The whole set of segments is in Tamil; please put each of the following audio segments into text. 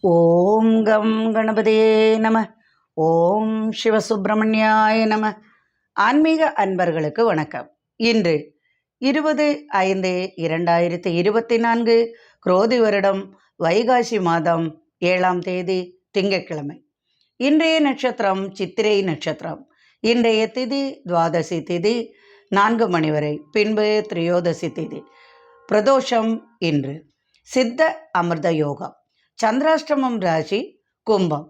ஓம் கம் கணபதியே நம. ஓம் சிவசுப்பிரமணியாய நம. ஆன்மீக அன்பர்களுக்கு வணக்கம். இன்று 20/5/2024 குரோதி வருடம் வைகாசி மாதம் 7ஆம் தேதி திங்கட்கிழமை. இன்றைய நட்சத்திரம் சித்திரை நட்சத்திரம். இன்றைய திதி துவாதசி திதி 4 மணி வரை, பின்பு திரியோதசி திதி. பிரதோஷம் இன்று. சித்த அமிர்த யோகம். சந்திராஷ்டமம் ராசி கும்பம்.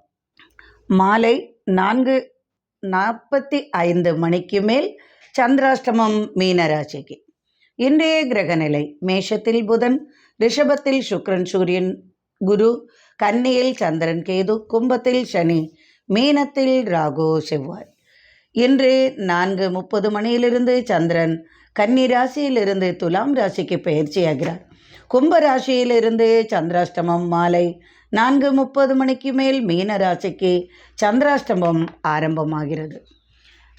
மாலை 4:45 மணிக்கு மேல் சந்திராஷ்டமம் மீன ராசிக்கு. இன்றைய கிரகநிலை: மேஷத்தில் புதன், ரிஷபத்தில் சுக்கிரன் சூரியன் குரு, கன்னியில் சந்திரன் கேது, கும்பத்தில் சனி, மீனத்தில் ராகு செவ்வாய். இன்று 4:30 மணியிலிருந்து சந்திரன் கன்னி ராசியிலிருந்து துலாம் ராசிக்கு பயிற்சியாகிறார். கும்ப ராசியிலிருந்து சந்திராஷ்டமம் மாலை 4:30 மணிக்கு மேல் மீன ராசிக்கு சந்திராஷ்டமம் ஆரம்பமாகிறது.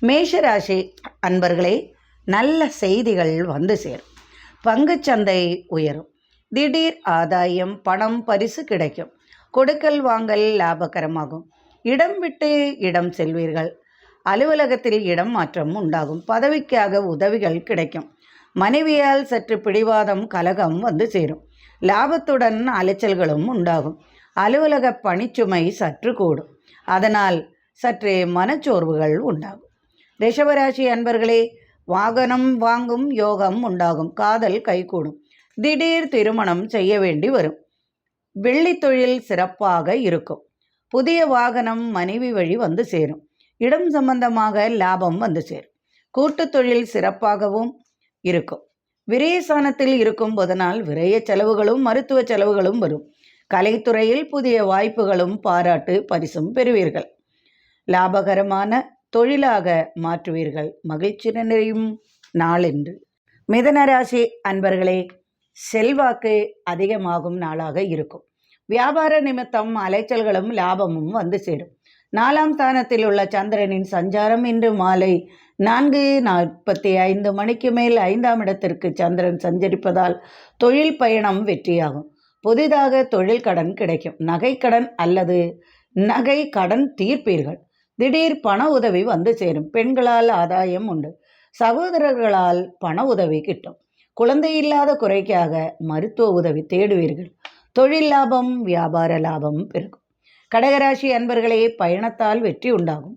மேஷ ராசி அன்பர்களே, நல்ல செய்திகள் வந்து சேரும். பங்குச்சந்தை உயரும். திடீர் ஆதாயம், பணம், பரிசு கிடைக்கும். கொடுக்கல் வாங்கல் லாபகரமாகும். இடம் விட்டு இடம் செல்வீர்கள். அலுவலகத்தில் இடம் மாற்றம் உண்டாகும். பதவிக்காக உதவிகள் கிடைக்கும். மனைவியால் சற்று பிடிவாதம், கலகம் வந்து சேரும். லாபத்துடன் அலைச்சல்களும் உண்டாகும். அலுவலக பணிச்சுமை சற்று கூடும். அதனால் சற்றே மனச்சோர்வுகள் உண்டாகும். ரிஷபராசி அன்பர்களே, வாகனம் வாங்கும் யோகம் உண்டாகும். காதல் கைகூடும். திடீர் திருமணம் செய்ய வேண்டி வரும். வெள்ளி தொழில் சிறப்பாக இருக்கும். புதிய வாகனம் மனைவி வழி வந்து சேரும். இடம் சம்பந்தமாக லாபம் வந்து சேரும். கூட்டு தொழில் சிறப்பாகவும் இருக்கும். விரயஸ்தானத்தில் இருக்கும் போதனால் விரய செலவுகளும் மருத்துவ செலவுகளும் வரும். கலைத்துறையில் புதிய வாய்ப்புகளும் பாராட்டு பரிசும் பெறுவீர்கள். லாபகரமான தொழிலாக மாற்றுவீர்கள். மகிழ்ச்சி நிறையும் நாளென்று. மிதுன ராசி அன்பர்களே, செல்வாக்கு அதிகமாகும் நாளாக இருக்கும். வியாபார நிமித்தம் அலைச்சல்களும் லாபமும் வந்து சேரும். 4ஆம் ஸ்தானத்தில் உள்ள சந்திரனின் சஞ்சாரம் இன்று மாலை 4:45 மணிக்கு மேல் 5ஆம் இடத்திற்கு சந்திரன் சஞ்சரிப்பதால் தொழில் பயணம் வெற்றியாகும். புதிதாக தொழில் கடன் கிடைக்கும். நகை கடன் அல்லது நகை கடன் தீர்ப்பீர்கள். திடீர் பண உதவி வந்து சேரும். பெண்களால் ஆதாயம் உண்டு. சகோதரர்களால் பண உதவி கிட்டும். குழந்தை இல்லாத குறைக்காக மருத்துவ உதவி தேடுவீர்கள். தொழில் லாபம், வியாபார லாபம் பெருகும். கடகராசி அன்பர்களே, பயணத்தால் வெற்றி உண்டாகும்.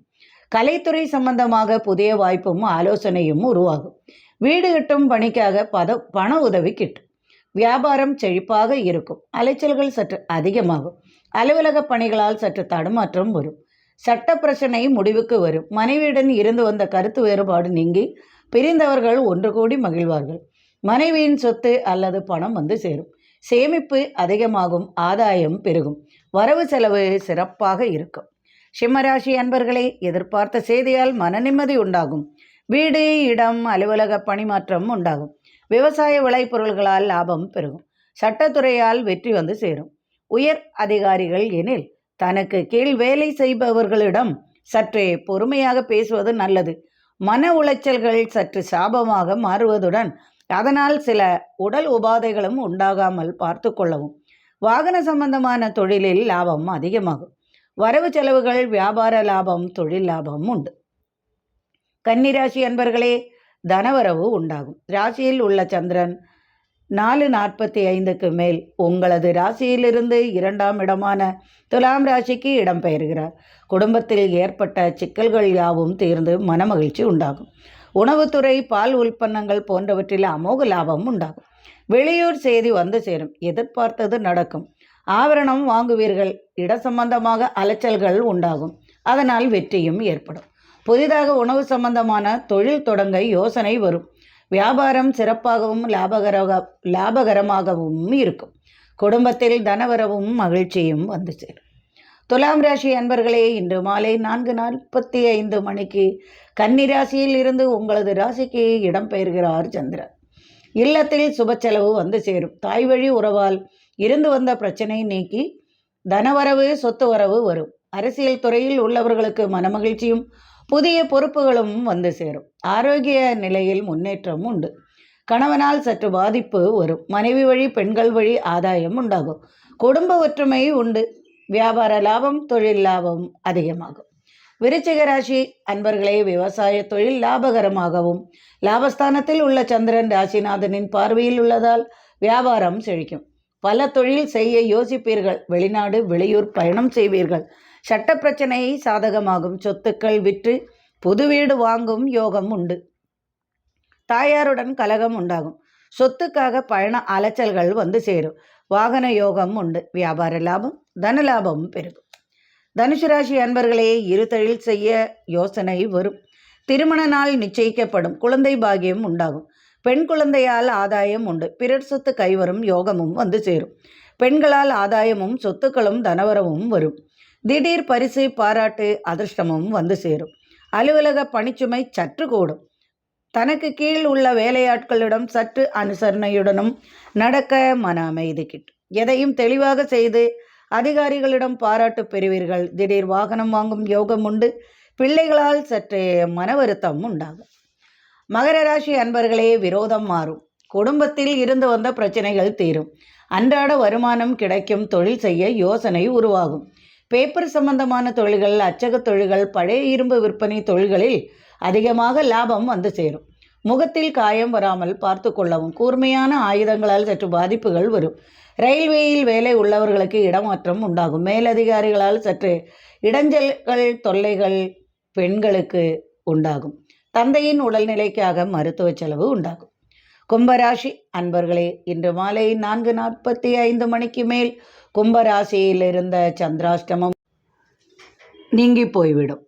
கலைத்துறை சம்பந்தமாக புதிய வாய்ப்பும் ஆலோசனையும் உருவாகும். வீடு கட்டும் பணிக்காக பண உதவி கிட்டும். வியாபாரம் செழிப்பாக இருக்கும். அலைச்சல்கள் சற்று அதிகமாகும். அலுவலக பணிகளால் சற்று தடுமாற்றம் வரும். சட்ட பிரச்சனை முடிவுக்கு வரும். மனைவியுடன் இருந்து வந்த கருத்து வேறுபாடு நீங்கி பிரிந்தவர்கள் ஒன்று கூடி மகிழ்வார்கள். மனைவியின் சொத்து அல்லது பணம் வந்து சேரும். சேமிப்பு அதிகமாகும். ஆதாயம் பெருகும். வரவு செலவு சிறப்பாக இருக்கும். சிம்மராசி அன்பர்களே, எதிர்பார்த்த செய்தியால் மன நிம்மதி உண்டாகும். வீடு, இடம், அலுவலக பணிமாற்றம் உண்டாகும். விவசாய விளைபொருள்களால் லாபம் பெருகும். சட்டத்துறையால் வெற்றி வந்து சேரும். உயர் அதிகாரிகள் எனில் தனக்கு கீழ் வேலை செய்பவர்களிடம் சற்றே பொறுமையாக பேசுவது நல்லது. மன உளைச்சல்கள் சற்று சாபமாக மாறுவதுடன் அதனால் சில உடல் உபாதைகளும் உண்டாகாமல் பார்த்து கொள்ளவும். வாகன சம்பந்தமான தொழிலில் லாபம் அதிகமாகும். வரவு செலவுகள், வியாபார லாபம், தொழில் லாபம் உண்டு. கன்னிராசி அன்பர்களே, தனவரவு உண்டாகும். ராசியில் உள்ள சந்திரன் 4:45க்கு மேல் உங்களது ராசியிலிருந்து 2ஆம் இடமான துலாம் ராசிக்கு இடம்பெயர்கிறார். குடும்பத்தில் ஏற்பட்ட சிக்கல்கள் யாவும் தீர்ந்து மனமகிழ்ச்சி உண்டாகும். உணவுத்துறை, பால் உற்பன்னங்கள் போன்றவற்றில் அமோக லாபம் உண்டாகும். வெளியூர் செய்தி வந்து சேரும். எதிர்பார்த்தது நடக்கும். ஆபரணம் வாங்குவீர்கள். இட சம்பந்தமாக அலைச்சல்கள் உண்டாகும். அதனால் வெற்றியும் ஏற்படும். புதிதாக உணவு சம்பந்தமான தொழில் தொடங்க யோசனை வரும். வியாபாரம் சிறப்பாகவும் லாபகரமாகவும் இருக்கும். குடும்பத்தில் தனவரவும் மகிழ்ச்சியும் வந்து சேரும். துலாம் ராசி அன்பர்களே, இன்று மாலை 4:45 மணிக்கு கன்னி ராசியில் இருந்து உங்களது ராசிக்கு இடம்பெயர்கிறார் சந்திரன். இல்லத்தில் சுப செலவு வந்து சேரும். தாய் வழி உறவால் இருந்து வந்த பிரச்சனை நீக்கி தனவரவு, சொத்து வரவு வரும். அரசியல் துறையில் உள்ளவர்களுக்கு மனமகிழ்ச்சியும் புதிய பொறுப்புகளும் வந்து சேரும். ஆரோக்கிய நிலையில் முன்னேற்றம் உண்டு. கணவனால் சற்று பாதிப்பு வரும். மனைவி வழி, பெண்கள் வழி ஆதாயம் உண்டாகும். குடும்ப ஒற்றுமை உண்டு. வியாபார லாபம், தொழில் லாபம் அதிகமாகும். விருச்சிக ராசி அன்பர்களே, விவசாய தொழில் லாபகரமாகவும், லாபஸ்தானத்தில் உள்ள சந்திரன் ராசிநாதனின் பார்வையில் உள்ளதால் வியாபாரம் செழிக்கும். பல தொழில் செய்ய யோசிப்பீர்கள். வெளிநாடு வெளியூர் பயணம் செய்வீர்கள். சட்ட பிரச்சனை சாதகமாகும். சொத்துக்கள் விற்று புது வீடு வாங்கும் யோகம் உண்டு. தாயாருடன் கலகம் உண்டாகும். சொத்துக்காக பயண அலைச்சல்கள் வந்து சேரும். வாகன யோகம் உண்டு. வியாபார லாபம், தன லாபம் பெருகும். தனுசு ராசி அன்பர்களே, இரு தொழில் செய்ய யோசனை வரும். திருமண நாள் நிச்சயிக்கப்படும். குழந்தை பாகியம் உண்டாகும். பெண் குழந்தையால் ஆதாயம் உண்டு. பிறர் சொத்து கைவரும் யோகமும் வந்து சேரும். பெண்களால் ஆதாயமும் சொத்துக்களும் தனவரவும் வரும். திடீர் பரிசு, பாராட்டு, அதிர்ஷ்டமும் வந்து சேரும். அலுவலக பணிச்சுமை சற்று கூடும். தனக்கு கீழ் உள்ள வேலையாட்களிடம் சற்று அனுசரணையுடனும் நடக்க மன அமைதி கிட்டும். எதையும் தெளிவாக செய்து அதிகாரிகளிடம் பாராட்டு பெறுவீர்கள். திடீர் வாகனம் வாங்கும் யோகம் உண்டு. பிள்ளைகளால் சற்றே மன வருத்தம் உண்டாகும். மகர ராசி அன்பர்களே, விரோதம் மாறும். குடும்பத்தில் இருந்து வந்த பிரச்சனைகள் தீரும். அன்றாட வருமானம் கிடைக்கும். தொழில் செய்ய யோசனை உருவாகும். பேப்பர் சம்பந்தமான தொழில்கள், அச்சக தொழில்கள், பழைய இரும்பு விற்பனை தொழில்களில் அதிகமாக லாபம் வந்து சேரும். முகத்தில் காயம் வராமல் பார்த்து கொள்ளவும். கூர்மையான ஆயுதங்களால் சற்று பாதிப்புகள் வரும். ரயில்வேயில் வேலை உள்ளவர்களுக்கு இடமாற்றம் உண்டாகும். மேலதிகாரிகளால் சற்று இடைஞ்சல்கள், தொல்லைகள் பெண்களுக்கு உண்டாகும். தந்தையின் உடல்நிலைக்காக மருத்துவ செலவு உண்டாகும். கும்பராசி அன்பர்களே, இன்று மாலை 4:45 மணிக்கு மேல் கும்பராசியில் இருந்த சந்திராஷ்டமம் நீங்கி போய்விடும்.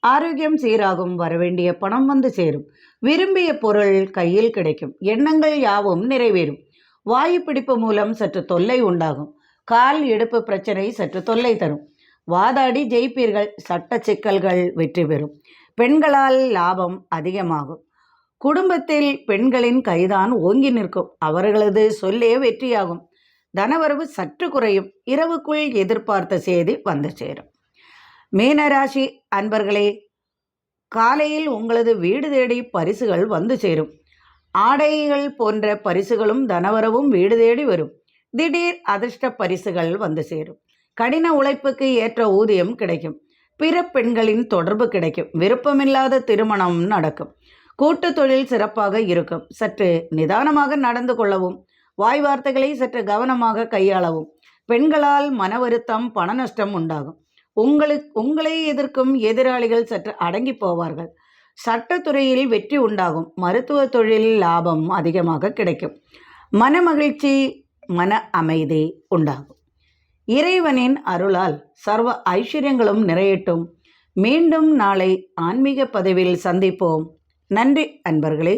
ஆரோக்கியம் சீராகும். வரவேண்டிய பணம் வந்து சேரும். விரும்பிய பொருள் கையில் கிடைக்கும். எண்ணங்கள் யாவும் நிறைவேறும். வாயு பிடிப்பு மூலம் சற்று தொல்லை உண்டாகும். கால் இடுப்பு பிரச்சனை சற்று தொல்லை தரும். வாதாடி ஜெயிப்பீர்கள். சட்ட சிக்கல்கள் வெற்றி பெறும். பெண்களால் லாபம் அதிகமாகும். குடும்பத்தில் பெண்களின் கைதான் ஓங்கி நிற்கும். அவர்களது சொல்லே வெற்றியாகும். தனவரவு சற்று குறையும். இரவுக்குள் எதிர்பார்த்த செய்தி வந்து சேரும். மீனராசி அன்பர்களே, காலையில் உங்களது வீடு தேடி பரிசுகள் வந்து சேரும். ஆடைகள் போன்ற பரிசுகளும் தனவரவும் வீடு தேடி வரும். திடீர் அதிர்ஷ்ட பரிசுகள் வந்து சேரும். கடின உழைப்புக்கு ஏற்ற ஊதியம் கிடைக்கும். பிற பெண்களின் தொடர்பு கிடைக்கும். விருப்பமில்லாத திருமணம் நடக்கும். கூட்டு தொழில் சிறப்பாக இருக்கும். சற்று நிதானமாக நடந்து கொள்ளவும். வாய் வார்த்தைகளை சற்று கவனமாக கையாளவும். பெண்களால் மன வருத்தம், பண நஷ்டம் உண்டாகும். உங்களை எதிர்க்கும் எதிராளிகள் சற்று அடங்கி போவார்கள். சட்டத்துறையில் வெற்றி உண்டாகும். மருத்துவ தொழில் லாபம் அதிகமாக கிடைக்கும். மன மகிழ்ச்சி, மன அமைதி உண்டாகும். இறைவனின் அருளால் சர்வ ஐஸ்வர்யங்களும் நிறையட்டும். மீண்டும் நாளை ஆன்மீக பதிவில் சந்திப்போம். நன்றி அன்பர்களே.